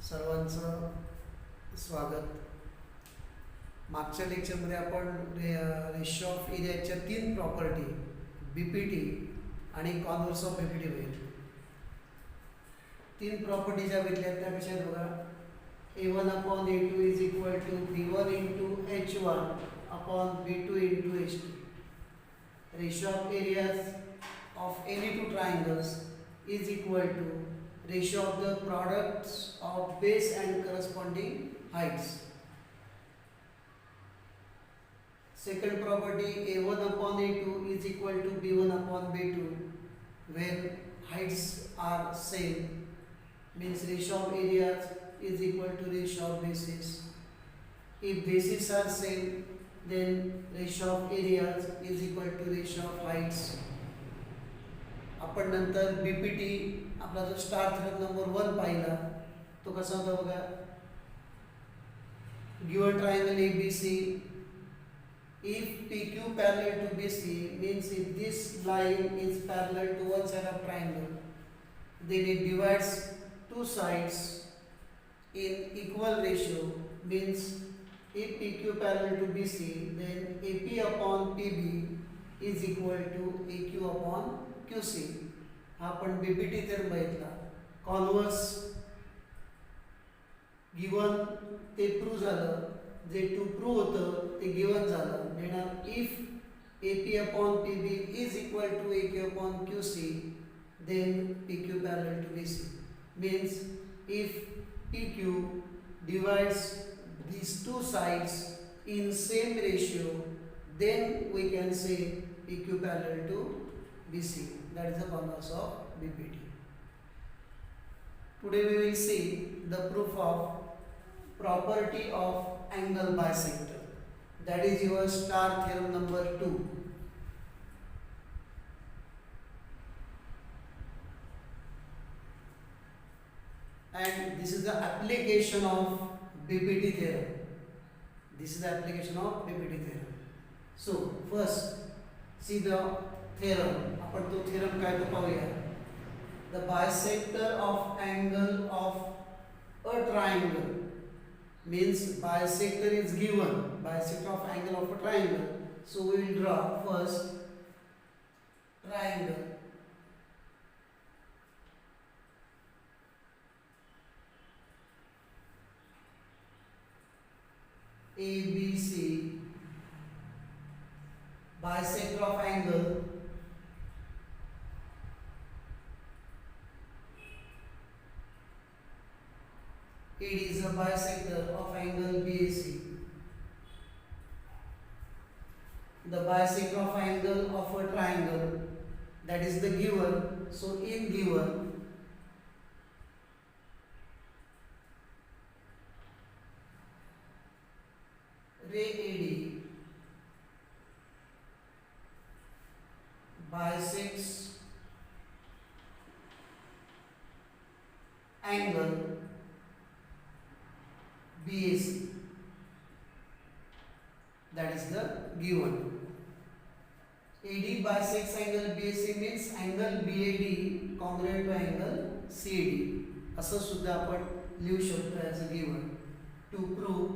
सर्वांचं स्वागत. मागच्या लेक्चरमध्ये आपण रेशो ऑफ एरियाच्या 3 प्रॉपर्टी बीपीटी आणि कॉन्व्हर्स ऑफ बीपीटी बघितली. 3 प्रॉपर्टी ज्या भेटल्या त्या कशा आहेत बघा. A1 upon A2 is equal to B1 into H1 upon B2 into H2. Ratio of areas of any two triangles is equal to ratio of the products of base and corresponding heights. Second property, A1 upon A2 is equal to B1 upon B2 where heights are same, means ratio of areas is equal to ratio of bases. If bases are same, then ratio of areas is equal to ratio of heights. आपण नंतर BPT आपला जो star theorem number 1 पाहिला तो कसा होता बघा. Given triangle ABC, if PQ parallel to BC means if this line is parallel to one side of triangle, then it divides two sides in equal ratio, means if PQ parallel to BC, then AP upon PB is equal to AQ upon QC. हा आपण BPT theorem बघितला. Converse given ते prove झालं, जे to prove होतं ते given झालं. देणार if AP upon PB is equal to AQ upon QC, then PQ parallel to BC, means if PQ divides these two sides in same ratio, then we can say PQ parallel to BC. That is the converse of BPT. Today we will see the proof of property of angle bisector. That is your star theorem number 2. And this is the application of BPT theorem. This is the application of BPT theorem. So first see the theorem. आपण तो theorem काय तो पाहूया. The bisector of angle of a triangle, means bisector is given, bisector of angle of a triangle. So we will draw first triangle. ABC, bisector of angle AD is a bisector of angle BAC. The bisector of angle of a triangle, that is the given. So in given, ray AD bisects angle BAC. That is the given. AD bisects angle BAC means angle BAD congruent to angle CD. असं सुद्धा आपण लिहू शकतो as a given. To prove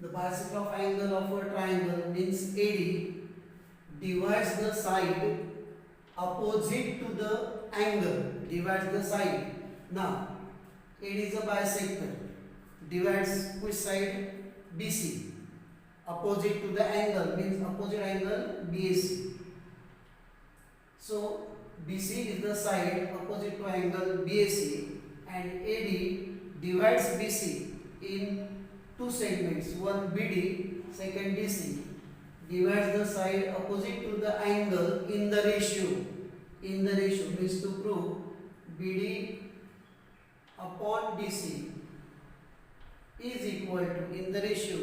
the bisector of angle of a triangle means AD divides the side opposite to the angle, divides the side. Now AD is a bisector, divides which side? BC. Opposite to the angle means opposite angle BAC. So BC is the side opposite to angle BAC, and AD divides BC in two segments, one BD, second DC. Divides the side opposite to the angle in the ratio. In the ratio means to prove BD upon DC is equal to, in the ratio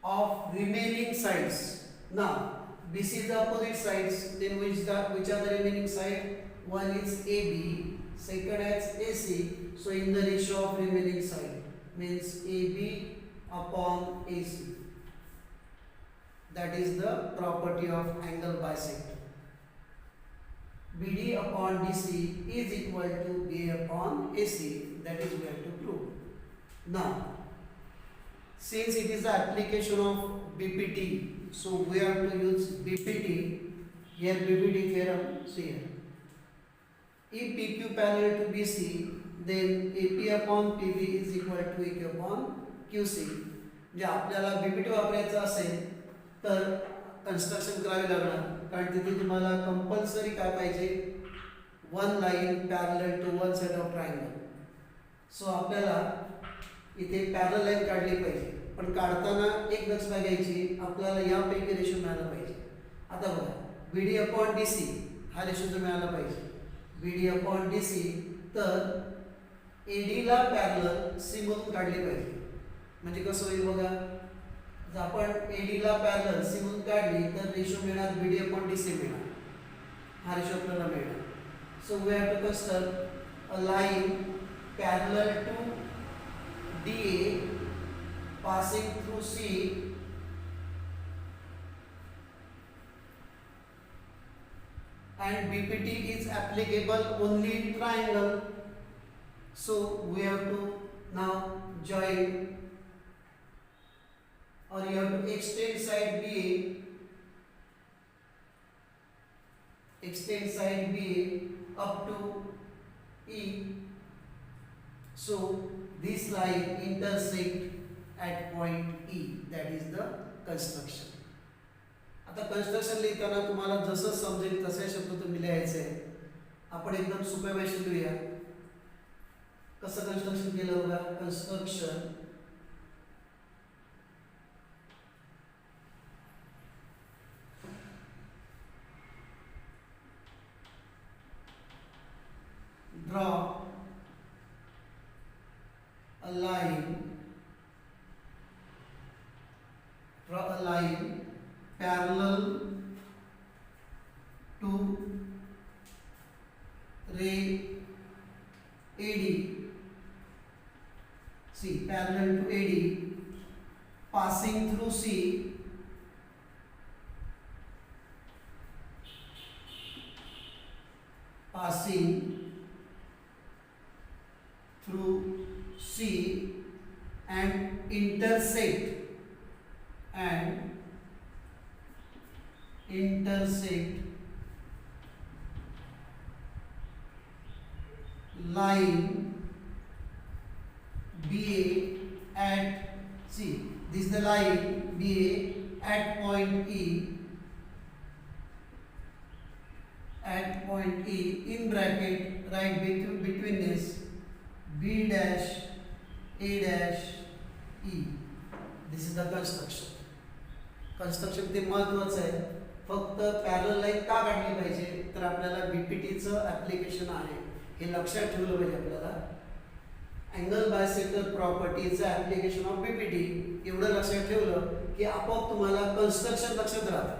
of remaining sides. Now BC is the opposite sides, then which are the remaining side? One is AB, second is AC. So in the ratio of remaining side means AB upon AC. That is the property of angle bisector. BD upon DC is equal to BA upon AC. That is we have to prove. Now, since it is the application of BPT, so we have to use BPT. Here BPT theorem, see here. If PQ parallel to BC, then AP upon PB is equal to AQ upon QC. जे आपल्याला BPT वापरायचं असेल तर construction करावे लागणार, कारण तिथे तुम्हाला compulsory काय पाहिजे, one line parallel to one side of triangle. So आपल्याला इथे पॅरलल लाईन काढली पाहिजे, पण काढताना एक लक्षात घ्यायची, आपल्याला यापैकी रेशो मिळाला पाहिजे. आता बघा, BD अपॉन DC हा रेशो जो मिळाला पाहिजे, BD अपॉन DC, तर AD ला पॅरलल C मधून काढली पाहिजे. म्हणजे कसं होईल बघा, जर आपण AD ला पॅरलल C मधून काढली तर रेशो मिळणार BD अपॉन DC मिळणार, हा रेशो आपल्याला मिळणार. So we have to construct a line parallel to DA passing through C and BPT is applicable only in triangle. So we have to now join, or you have to extend side BA, extend side BA up to E. So this line intersect at point E. That is the construction. आता construction लिहिताना तुम्हाला जसं समजेल तसे शब्द तुम्ही लिहायचे. आपण एकदम सोप्या भाषेत लिहूया. कसं कन्स्ट्रक्शन केलं बघा, construction draw a line parallel to ray AD. See, parallel to AD, passing through C, passing through C and intersect line BA at C. This is the line BA at point E. At point E, in bracket, write between this B dash A dash E. This is the construction. Construction ते महत्त्वाचं आहे. फक्त parallel line का काढली पाहिजे, तर आपल्याला बीपीटीचं application आहे हे लक्षात ठेवलं पाहिजे. आपल्याला अँगल बायसेक्टर प्रॉपर्टीचं ॲप्लिकेशन ऑफ बीपीटी एवढं लक्षात ठेवलं की आपोआप तुम्हाला कन्स्ट्रक्शन लक्षात राहतं.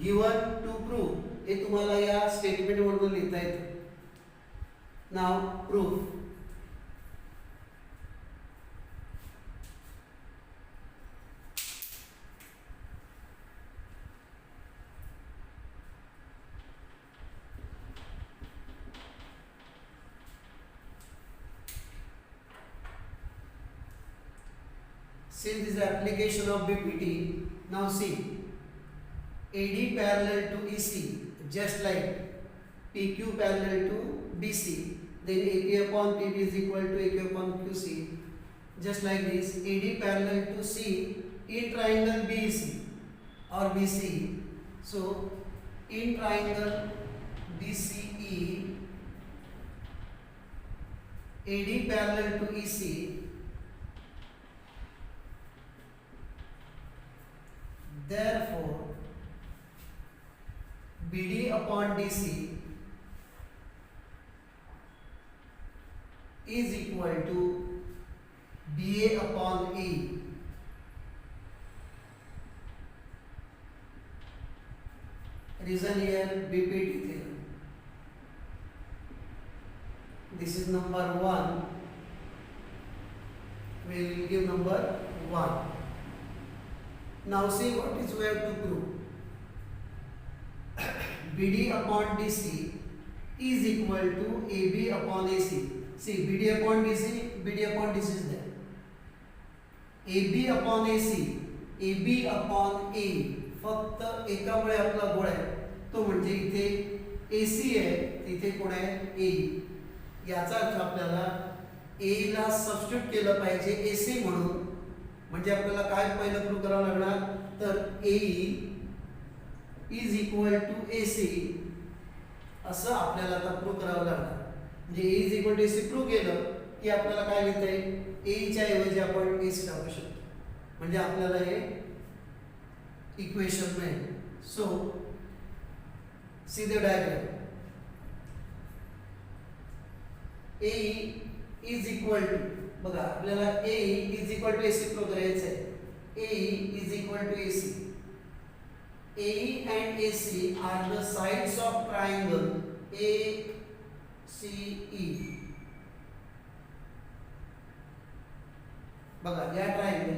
गिवन टू प्रूव्ह हे तुम्हाला या स्टेटमेंटमधून लिहिता येतं. नाव proof. Since this application of BPT, now see, AD parallel to EC, just like PQ parallel to BC, then AP upon PB is equal to AQ upon QC. Just like this, AD parallel to C in triangle BC or BC. So, in triangle BCE, AD parallel to EC, therefore BD upon DC is equal to BA upon E. Reason here BPT theorem. This is number 1. We will give number 1. Now see what is we have to prove. BD upon DC is equal to AB upon AC. See, BD upon DC, BD upon DC is there. AB upon AC, AB upon A फक्त एकामुळे आपला गोळ आहे तो म्हणजे इथे AC आहे तिथे कोण आहे A. याचा अर्थ आपल्याला A ला सबस्टिट्यूट केलं पाहिजे AC म्हणून. म्हणजे आपल्याला काय पहिलं प्रूव्ह करावं लागणार तर AE is equal to AC असं आपल्याला आता प्रूव्ह करावं लागणार. म्हणजे A is equal to AC prove केलं की आपल्याला काय लिहिता येईल A च्या ऐवजी आपण AC टाकू शकतो. म्हणजे आपल्याला हे इक्वेशन मिळेल. So see the diagram. AE is equal to बघा आपल्याला AE is equal to AC prove करायचं आहे. AE is equal to AC. AE and AC are the sides of triangle ACE. बघा या ट्रायंगल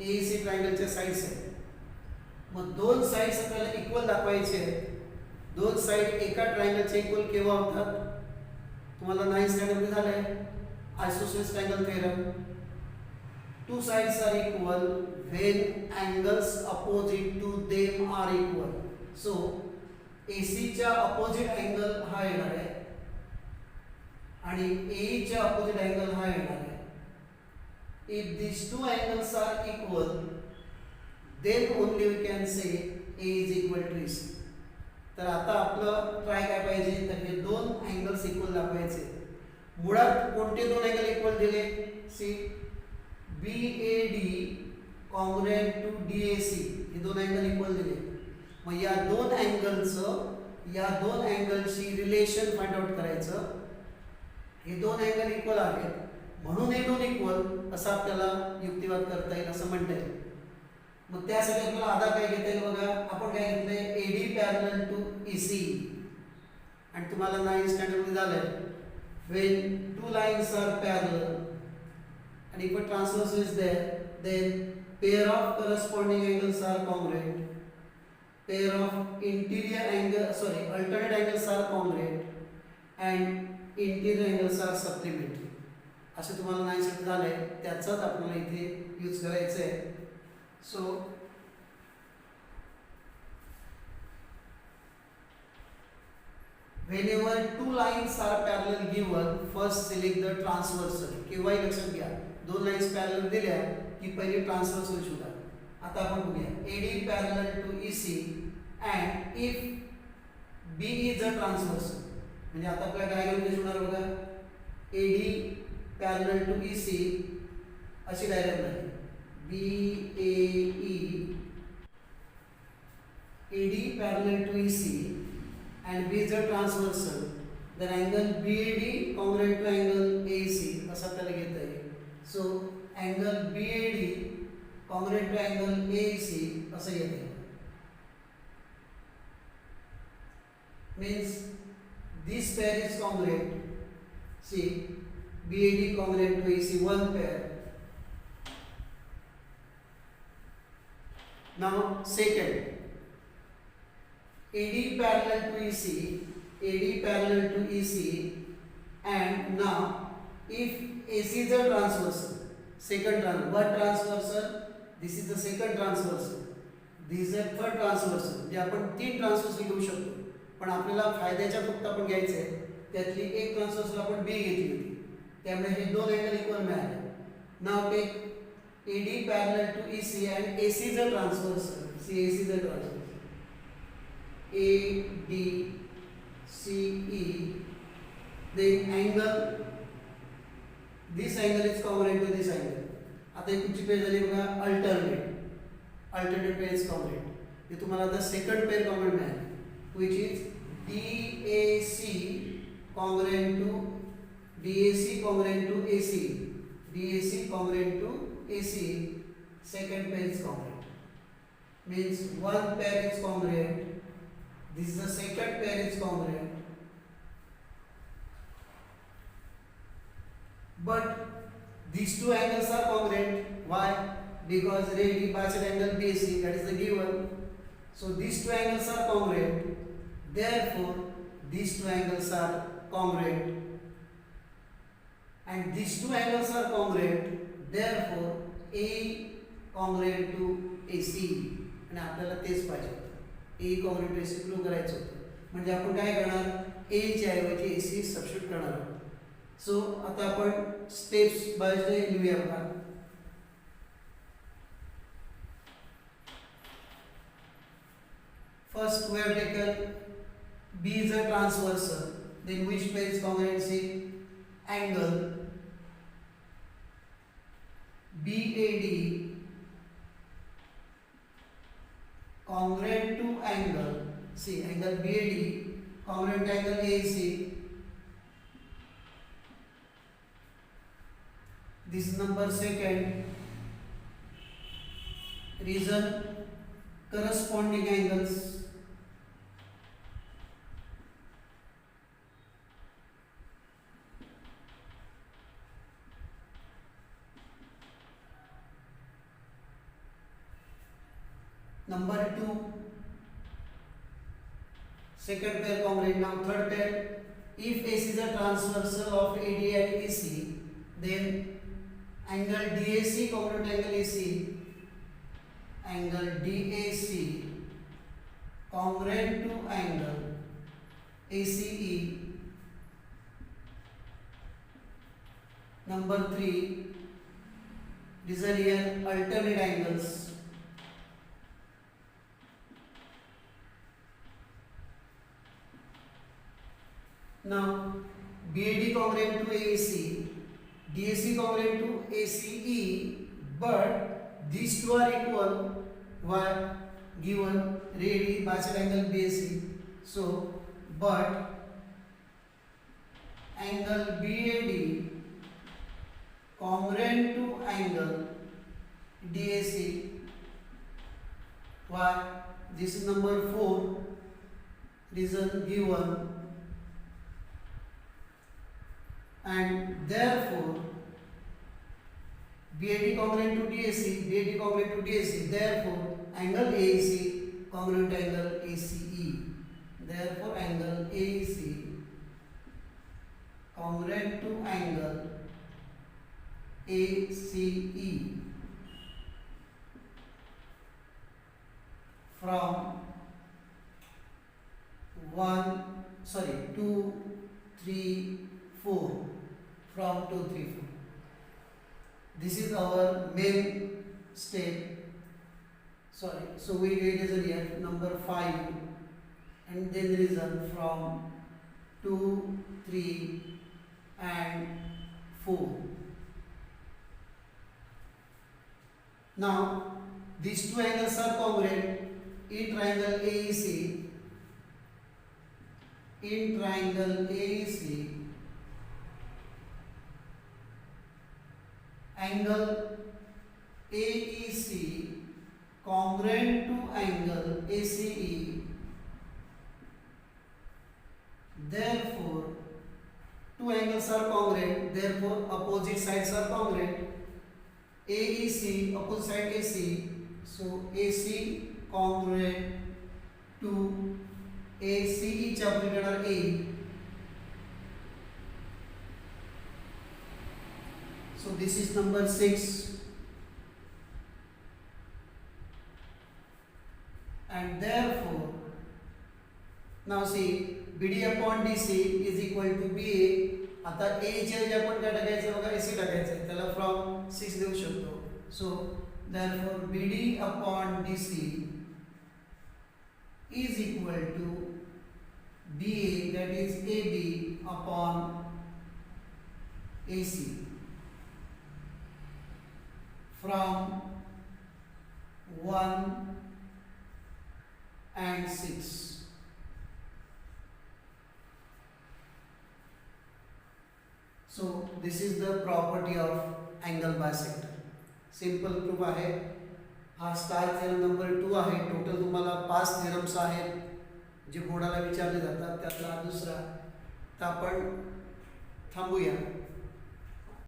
AEC ट्रायंगलच्या साइड्स आहेत. मग दोन sides आपल्याला equal दाखवायचे आहेत. दोन साइड एका ट्रायंगलचे इक्वल केव्हा होतात तुम्हाला 9th स्टँडर्ड मध्ये झालंय isosceles triangle theorem. Two sides are equal when angles opposite to them are equal. So AC च्या opposite angle हा येणार आहे आणि AE च्या opposite angle हा येणार आहे. If these two angles are equal, then only we can say A is equal to AC. तर आता आपलं ट्राय काय पाहिजे तर हे दोन अँगल्स इक्वल दाखवायचे. मुळात कोणते दोन अँगल इक्वल दिले सी BAD कॉन्ग्रुएंट टू DAC हे दोन अँगल इक्वल दिले. मग या दोन अँगलची रिलेशन फाइंड आउट करायचं. हे दोन अँगल इक्वल आहेत म्हणून हे दोन इक्वल असं आपल्याला युक्तिवाद करता येईल असं म्हणता येईल. मग त्यासाठी आपल्याला आधा काय घेता येईल बघा आपण काय घेतलंय AD पॅरलल टू EC आणि तुम्हाला 9th स्टँडर्ड मध्ये झालंय when two lines are parallel and if a transverse is there then pair of corresponding angles are congruent, pair of alternate angles are congruent and interior angles are supplementary. असं तुम्हाला 9th standard झालंय त्याचाच आपल्याला इथे use करायचं आहे. सो whenever two lines are parallel given first select the transversal. केव्हाही लक्षात घ्या दोन लाईन्स पॅरलल दिल्या की पहिली ट्रान्सव्हर्सल शोधा. आता आपण बघूया AD parallel to EC and if B is a transversal. म्हणजे आता आपल्याला डायग्राम कशी होणार बघा AD पॅरलल टू EC अशी डायग्राम आहे. BAE AD parallel to EC and B is a transversal, then angle BAD congruent to angle AC असं आपल्याला घेता येईल. So angle BAD congruent to angle AC असं घेता येईल. Means this pair is congruent. See BAD congruent to AC one pair. Now second AD parallel to EC, AD parallel to EC and now if AC is a transversal, what transversal? This is the second transversal, this is the third transversal. जे आपण तीन transversal घेऊ शकतो पण आपल्याला फायद्याच्या फक्त आपण घ्यायचं आहे त्यातली एक ट्रान्सव्हर्सल आपण B घेतली होती त्यामुळे हे दोन अँगल इक्वल मिळाले. Now take AD parallel to EC and AC is a transversal. See AC is a transversal. ADCE then angle this angle is congruent to this angle. आता एक कुठची पेयर झाली बघा अल्टरनेट पेयर इज कॉन्ग्रुएंट. हे तुम्हाला आता second pair congruent मिळाली which is DAC congruent to DAC congruent to AC, DAC congruent to AC, second pair is congruent. Means one pair is congruent. This is the second pair is congruent. But these two angles are congruent. Why? because AD bisect angle BAC, that is the given. So these two angles are congruent. Therefore, these two angles are congruent. And these two angles are congruent. Therefore, A congruent to AC. आणि आपल्याला तेच पाहिजे होतं. A congruent to AC prove करायचं होतं. म्हणजे आपण काय करणार? A च्या ऐवजी AC सबस्टिट्यूट करणार आहोत. सो आता आपण स्टेप्स बाय स्टेप लिहूया बघा. First we have taken B is a transversal. Then which pair is congruency? Angle BAD congruent to angle. See, angle BAD congruent to angle AC. This is number second. Reason corresponding angles. Number 2, second pair congruent. Now third pair, if AC is a transversal of AD and AC, then angle DAC congruent to angle AC, angle DAC congruent to angle ACE. Number 3, these are here alternate angles. Now, BAD congruent to AAC, DAC congruent to ACE, but these two are equal. Why? Given AD bisect angle BAC. So, but angle BAD congruent to angle DAC. Why? This is number 4. Reason given. And therefore BAD congruent to DAC, BAD congruent to DAC, therefore angle AAC congruent to angle ACE, therefore angle AAC congruent to angle ACE from 2, 3, 4. From 2, 3, 4. This is our main step. Sorry, so we did is here number 5, and then reason from 2, 3, and 4. Now these two angles are congruent in triangle AEC. In triangle AEC, angle AEC congruent to angle ACE, therefore two angles are congruent, therefore opposite sides are congruent. AEC opposite side AC, so AC congruent to ACE chapter are A. So this is number 6, and therefore now see BD upon DC is equal to BA. आता A च्या ऐवजी आपण काय टाकायचं बघा, AC टाकायचं, त्याला from 6 देऊ शकतो. So therefore BD upon DC is equal to BA, that is AB upon AC from 1 and 6. So this is the property of angle bisector. Simple proof आहे. हा स्टार थेरम नंबर 2 आहे. Total तुम्हाला 5 theorems आहेत जे बोर्डाला विचारले जातात, त्यातला दुसरा. तर आपण थांबूया.